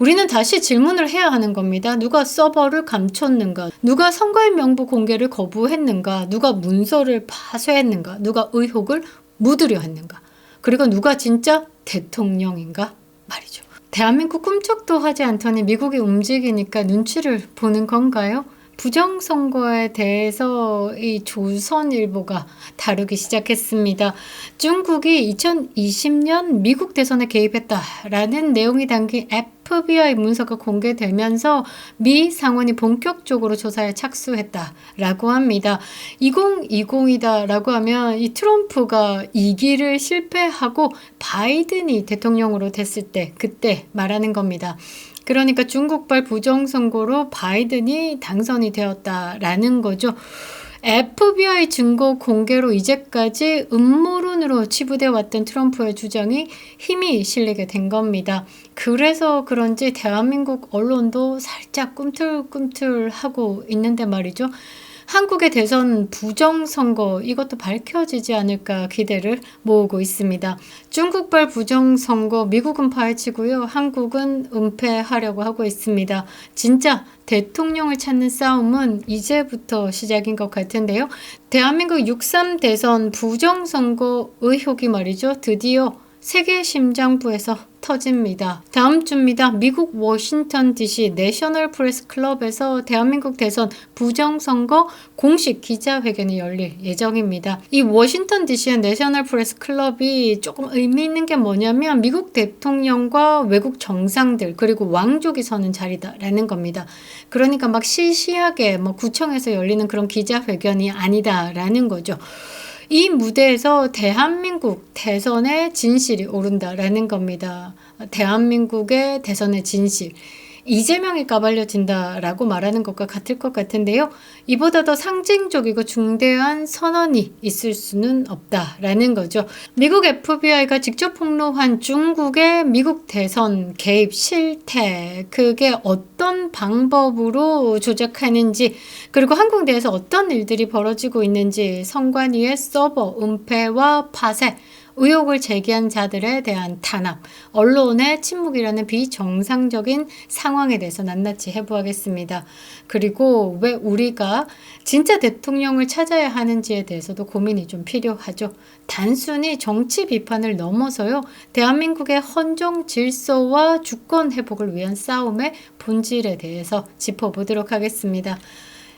우리는 다시 질문을 해야 하는 겁니다. 누가 서버를 감췄는가? 누가 선거인 명부 공개를 거부했는가? 누가 문서를 파쇄했는가? 누가 의혹을 묻으려 했는가? 그리고 누가 진짜 대통령인가? 말이죠. 대한민국 꿈쩍도 하지 않더니 미국이 움직이니까 눈치를 보는 건가요? 부정선거에 대해서 이 조선일보가 다루기 시작했습니다. 중국이 2020년 미국 대선에 개입했다라는 내용이 담긴 FBI 문서가 공개되면서 미 상원이 본격적으로 조사에 착수했다라고 합니다. 2020이다라고 하면 이 트럼프가 2기를 실패하고 바이든이 대통령으로 됐을 때 그때 말하는 겁니다. 그러니까 중국발 부정선거로 바이든이 당선이 되었다라는 거죠. FBI 증거 공개로 이제까지 음모론으로 치부되어 왔던 트럼프의 주장이 힘이 실리게 된 겁니다. 그래서 그런지 대한민국 언론도 살짝 꿈틀꿈틀하고 있는데 말이죠. 한국의 대선 부정선거 이것도 밝혀지지 않을까 기대를 모으고 있습니다. 중국발 부정선거 미국은 파헤치고요. 한국은 은폐하려고 하고 있습니다. 진짜 대통령을 찾는 싸움은 이제부터 시작인 것 같은데요. 대한민국 6.3 대선 부정선거 의혹이 말이죠. 드디어 세계 심장부에서 터집니다. 다음 주입니다. 미국 워싱턴 DC 내셔널 프레스 클럽에서 대한민국 대선 부정선거 공식 기자회견이 열릴 예정입니다. 이 워싱턴 DC의 내셔널 프레스 클럽이 조금 의미 있는 게 뭐냐면 미국 대통령과 외국 정상들 그리고 왕족이 서는 자리다라는 겁니다. 그러니까 막 시시하게 구청에서 열리는 그런 기자회견이 아니다라는 거죠. 이 무대에서 대한민국 대선의 진실이 오른다라는 겁니다. 대한민국의 대선의 진실. 이재명이 까발려진다라고 말하는 것과 같을 것 같은데요. 이보다 더 상징적이고 중대한 선언이 있을 수는 없다라는 거죠. 미국 FBI가 직접 폭로한 중국의 미국 대선 개입 실태, 그게 어떤 방법으로 조작하는지, 그리고 한국 내에서 어떤 일들이 벌어지고 있는지, 선관위의 서버 은폐와 파쇄, 의혹을 제기한 자들에 대한 탄압, 언론의 침묵이라는 비정상적인 상황에 대해서 낱낱이 해부하겠습니다. 그리고 왜 우리가 진짜 대통령을 찾아야 하는지에 대해서도 고민이 좀 필요하죠. 단순히 정치 비판을 넘어서요. 대한민국의 헌정 질서와 주권 회복을 위한 싸움의 본질에 대해서 짚어보도록 하겠습니다.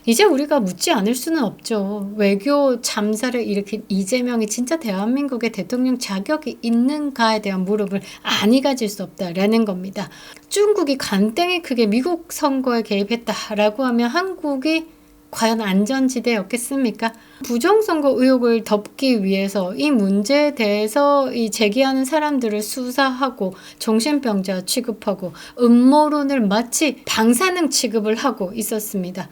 이제 우리가 묻지 않을 수는 없죠. 외교 참사를 일으킨 이재명이 진짜 대한민국의 대통령 자격이 있는가에 대한 물음을 아니 가질 수 없다라는 겁니다. 중국이 간땡이 크게 미국 선거에 개입했다라고 하면 한국이 과연 안전지대였겠습니까? 부정선거 의혹을 덮기 위해서 이 문제에 대해서 이 제기하는 사람들을 수사하고 정신병자 취급하고 음모론을 마치 방사능 취급을 하고 있었습니다.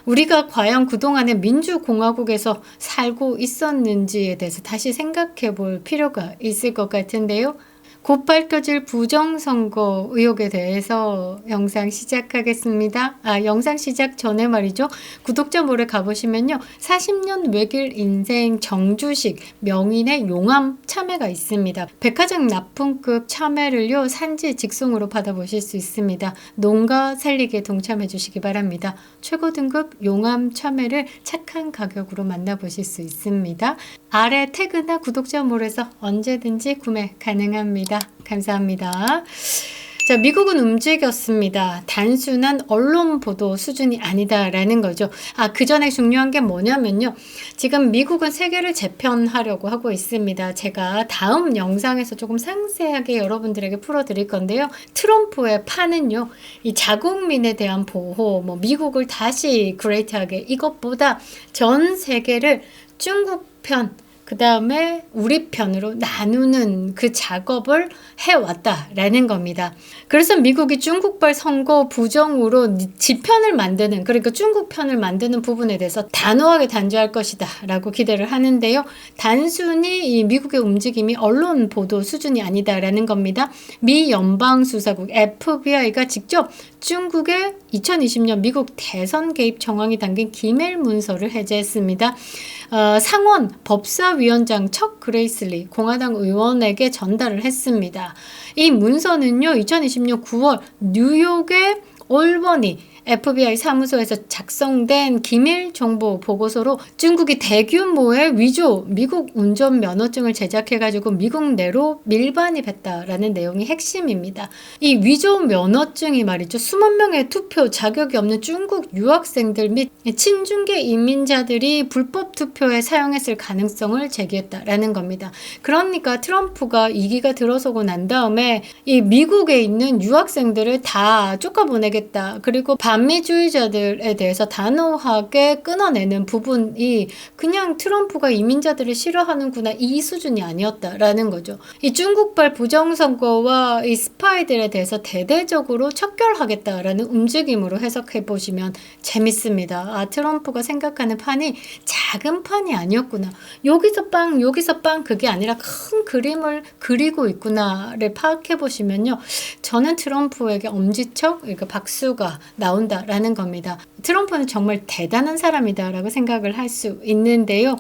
우리가 과연 그동안에 민주공화국에서 살고 있었는지에 대해서 다시 생각해 볼 필요가 있을 것 같은데요. 곧 밝혀질 부정선거 의혹에 대해서 영상 시작하겠습니다. 영상 시작 전에 말이죠. 구독자 몰에 가보시면요. 40년 외길 인생 정주식 명인의 용암 참외가 있습니다. 백화점 납품급 참외를요. 산지 직송으로 받아보실 수 있습니다. 농가 살리기에 동참해 주시기 바랍니다. 최고 등급 용암 참외를 착한 가격으로 만나보실 수 있습니다. 아래 태그나 구독자 몰에서 언제든지 구매 가능합니다. 감사합니다. 자, 미국은 움직였습니다. 단순한 언론 보도 수준이 아니다라는 거죠. 그 전에 중요한 게 뭐냐면요. 지금 미국은 세계를 재편하려고 하고 있습니다. 제가 다음 영상에서 조금 상세하게 여러분들에게 풀어드릴 건데요. 트럼프의 판은요. 이 자국민에 대한 보호, 미국을 다시 그레이트하게 이것보다 전 세계를 중국 편, 그 다음에 우리 편으로 나누는 그 작업을 해왔다라는 겁니다. 그래서 미국이 중국발 선거 부정으로 지편을 만드는, 그러니까 중국 편을 만드는 부분에 대해서 단호하게 단죄할 것이다 라고 기대를 하는데요. 단순히 이 미국의 움직임이 언론 보도 수준이 아니다라는 겁니다. 미 연방수사국 FBI가 직접 중국의 2020년 미국 대선 개입 정황이 담긴 기밀 문서를 해제했습니다. 상원 법사위원장 척 그레이슬리 공화당 의원에게 전달을 했습니다. 이 문서는요, 2020년 9월 뉴욕의 올버니 FBI 사무소에서 작성된 기밀 정보 보고서로 중국이 대규모의 위조 미국 운전 면허증을 제작해가지고 미국 내로 밀반입했다라는 내용이 핵심입니다. 이 위조 면허증이 말이죠. 수만 명의 투표 자격이 없는 중국 유학생들 및 친중계 이민자들이 불법 투표에 사용했을 가능성을 제기했다라는 겁니다. 그러니까 트럼프가 2기가 들어서고 난 다음에 이 미국에 있는 유학생들을 다 쫓아보내겠다. 그리고 반미주의자들에 대해서 단호하게 끊어내는 부분이 그냥 트럼프가 이민자들을 싫어하는구나 이 수준이 아니었다라는 거죠. 이 중국발 부정선거와 이 스파이들에 대해서 대대적으로 척결하겠다라는 움직임으로 해석해 보시면 재밌습니다. 트럼프가 생각하는 판이 작은 판이 아니었구나. 여기서 빵 여기서 빵 그게 아니라 큰 그림을 그리고 있구나를 파악해 보시면요. 저는 트럼프에게 엄지척 그러니까 박수가 나온다라는 겁니다. 트럼프는 정말 대단한 사람이다라고 생각을 할 수 있는데요.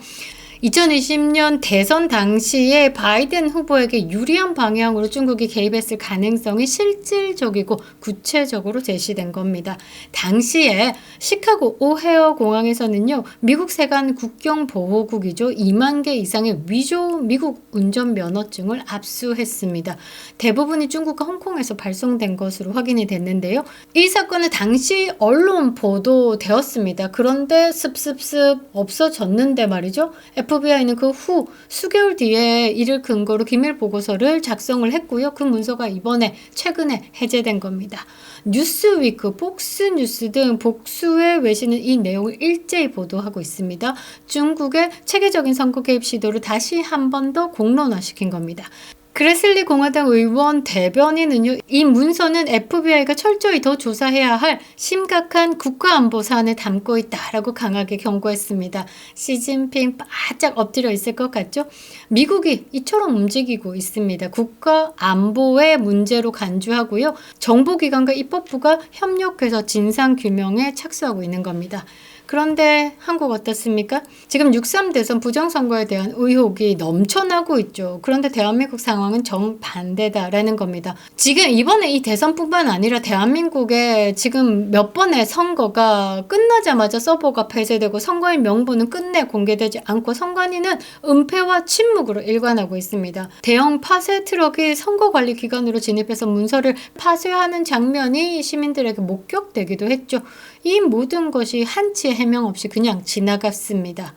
2020년 대선 당시에 바이든 후보에게 유리한 방향으로 중국이 개입했을 가능성이 실질적이고 구체적으로 제시된 겁니다. 당시에 시카고 오헤어 공항에서는요, 미국 세관 국경 보호국이죠. 2만 개 이상의 위조 미국 운전 면허증을 압수했습니다. 대부분이 중국과 홍콩에서 발송된 것으로 확인이 됐는데요. 이 사건은 당시 언론 보도되었습니다. 그런데 습습습 없어졌는데 말이죠. FBI는 그 후 수개월 뒤에 이를 근거로 기밀 보고서를 작성을 했고요. 그 문서가 이번에 최근에 해제된 겁니다. 뉴스위크, 폭스뉴스 등 복수의 외신은 이 내용을 일제히 보도하고 있습니다. 중국의 체계적인 선거 개입 시도를 다시 한 번 더 공론화시킨 겁니다. 그레슬리 공화당 의원 대변인은요, 이 문서는 FBI가 철저히 더 조사해야 할 심각한 국가안보 사안을 담고 있다라고 강하게 경고했습니다. 시진핑 바짝 엎드려 있을 것 같죠? 미국이 이처럼 움직이고 있습니다. 국가안보의 문제로 간주하고요. 정보기관과 입법부가 협력해서 진상규명에 착수하고 있는 겁니다. 그런데 한국 어떻습니까? 지금 6.3 대선 부정선거에 대한 의혹이 넘쳐나고 있죠. 그런데 대한민국 상황은 정반대다라는 겁니다. 지금 이번에 이 대선뿐만 아니라 대한민국에 지금 몇 번의 선거가 끝나자마자 서버가 폐쇄되고 선거인 명부는 끝내 공개되지 않고 선관위는 은폐와 침묵으로 일관하고 있습니다. 대형 파쇄 트럭이 선거관리기관으로 진입해서 문서를 파쇄하는 장면이 시민들에게 목격되기도 했죠. 이 모든 것이 한치의 해명 없이 그냥 지나갔습니다.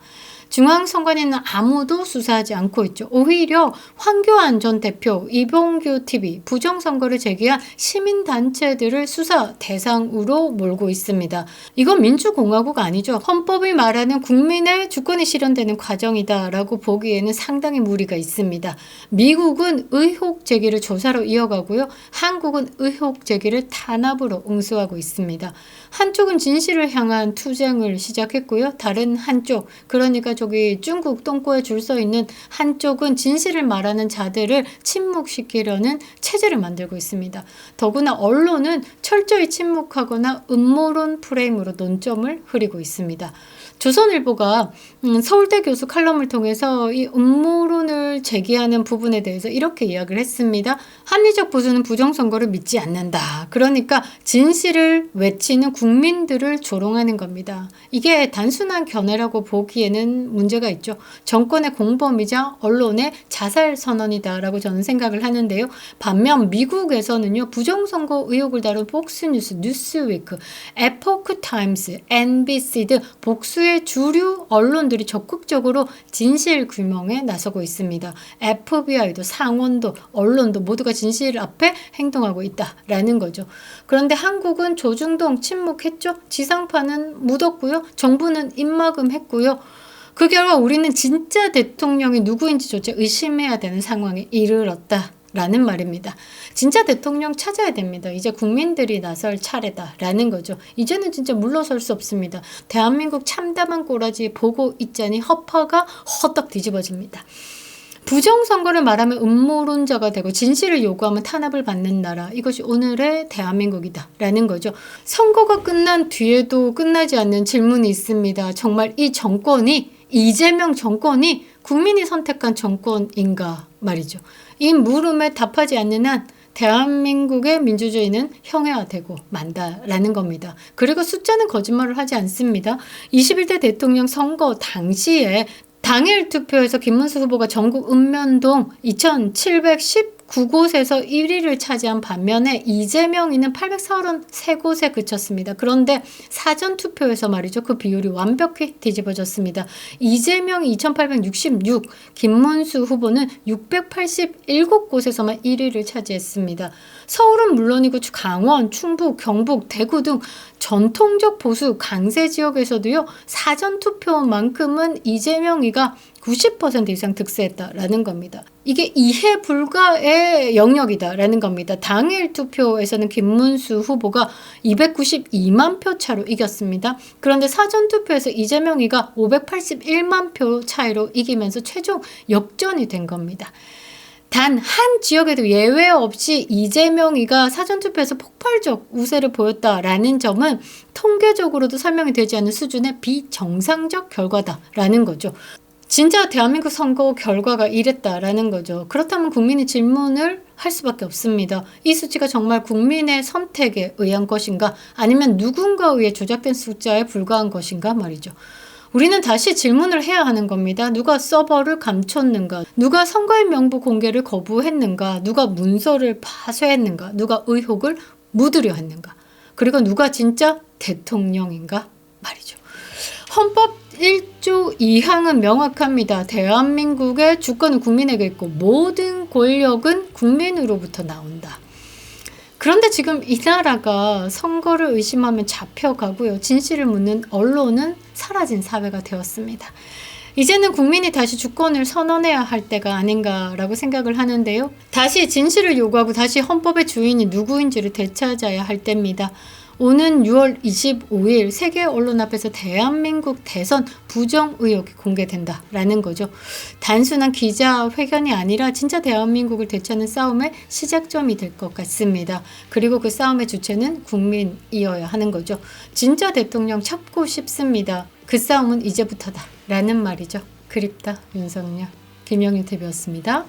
중앙선관위는 아무도 수사하지 않고 있죠. 오히려 황교안 전 대표, 이봉규 TV, 부정선거를 제기한 시민단체들을 수사 대상으로 몰고 있습니다. 이건 민주공화국 아니죠. 헌법이 말하는 국민의 주권이 실현되는 과정이다라고 보기에는 상당히 무리가 있습니다. 미국은 의혹 제기를 조사로 이어가고요. 한국은 의혹 제기를 탄압으로 응수하고 있습니다. 한쪽은 진실을 향한 투쟁을 시작했고요. 다른 한쪽, 그러니까 저기 중국 똥꼬에 줄 서 있는 한쪽은 진실을 말하는 자들을 침묵시키려는 체제를 만들고 있습니다. 더구나 언론은 철저히 침묵하거나 음모론 프레임으로 논점을 흐리고 있습니다. 조선일보가 서울대 교수 칼럼을 통해서 이 음모론을 제기하는 부분에 대해서 이렇게 이야기를 했습니다. 합리적 보수는 부정선거를 믿지 않는다. 그러니까 진실을 외치는 국민들을 조롱하는 겁니다. 이게 단순한 견해라고 보기에는 문제가 있죠. 정권의 공범이자 언론의 자살 선언이다라고 저는 생각을 하는데요. 반면 미국에서는요. 부정선거 의혹을 다룬 폭스뉴스, 뉴스위크, 에포크 타임스, NBC 등 복수의 주류 언론들이 적극적으로 진실 규명에 나서고 있습니다. FBI도 상원도 언론도 모두가 진실 앞에 행동하고 있다라는 거죠. 그런데 한국은 조중동 침묵했죠. 지상파는 묻었고요. 정부는 입막음했고요. 그 결과 우리는 진짜 대통령이 누구인지조차 의심해야 되는 상황에 이르렀다라는 말입니다. 진짜 대통령 찾아야 됩니다. 이제 국민들이 나설 차례다라는 거죠. 이제는 진짜 물러설 수 없습니다. 대한민국 참담한 꼬라지 보고 있자니 허파가 허덕 뒤집어집니다. 부정선거를 말하면 음모론자가 되고 진실을 요구하면 탄압을 받는 나라. 이것이 오늘의 대한민국이다 라는 거죠. 선거가 끝난 뒤에도 끝나지 않는 질문이 있습니다. 정말 이 정권이, 이재명 정권이 국민이 선택한 정권인가 말이죠. 이 물음에 답하지 않는 한 대한민국의 민주주의는 형해화되고 만다라는 겁니다. 그리고 숫자는 거짓말을 하지 않습니다. 21대 대통령 선거 당시에 당일 투표에서 김문수 후보가 전국 읍면동 2719곳에서 1위를 차지한 반면에 이재명이는 843곳에 그쳤습니다. 그런데 사전투표에서 말이죠. 그 비율이 완벽히 뒤집어졌습니다. 이재명이 2866, 김문수 후보는 687곳에서만 1위를 차지했습니다. 서울은 물론이고 강원, 충북, 경북, 대구 등 전통적 보수 강세 지역에서도요. 사전투표만큼은 이재명이가 90% 이상 득세했다라는 겁니다. 이게 이해 불가의 영역이다라는 겁니다. 당일 투표에서는 김문수 후보가 292만 표 차로 이겼습니다. 그런데 사전투표에서 이재명이가 581만 표 차이로 이기면서 최종 역전이 된 겁니다. 단 한 지역에도 예외 없이 이재명이가 사전투표에서 폭발적 우세를 보였다라는 점은 통계적으로도 설명이 되지 않는 수준의 비정상적 결과다라는 거죠. 진짜 대한민국 선거 결과가 이랬다라는 거죠. 그렇다면 국민이 질문을 할 수밖에 없습니다. 이 수치가 정말 국민의 선택에 의한 것인가 아니면 누군가에 의해 조작된 숫자에 불과한 것인가 말이죠. 우리는 다시 질문을 해야 하는 겁니다. 누가 서버를 감췄는가? 누가 선거인 명부 공개를 거부했는가? 누가 문서를 파쇄했는가? 누가 의혹을 묻으려 했는가? 그리고 누가 진짜 대통령인가? 말이죠. 헌법 1조 2항은 명확합니다. 대한민국의 주권은 국민에게 있고 모든 권력은 국민으로부터 나온다. 그런데 지금 이 나라가 선거를 의심하면 잡혀가고요. 진실을 묻는 언론은 사라진 사회가 되었습니다. 이제는 국민이 다시 주권을 선언해야 할 때가 아닌가라고 생각을 하는데요. 다시 진실을 요구하고 다시 헌법의 주인이 누구인지를 되찾아야 할 때입니다. 오는 6월 25일 세계 언론 앞에서 대한민국 대선 부정 의혹이 공개된다라는 거죠. 단순한 기자회견이 아니라 진짜 대한민국을 되찾는 싸움의 시작점이 될 것 같습니다. 그리고 그 싸움의 주체는 국민이어야 하는 거죠. 진짜 대통령 찾고 싶습니다. 그 싸움은 이제부터다 라는 말이죠. 그립다 윤석열. 김영일 TV였습니다.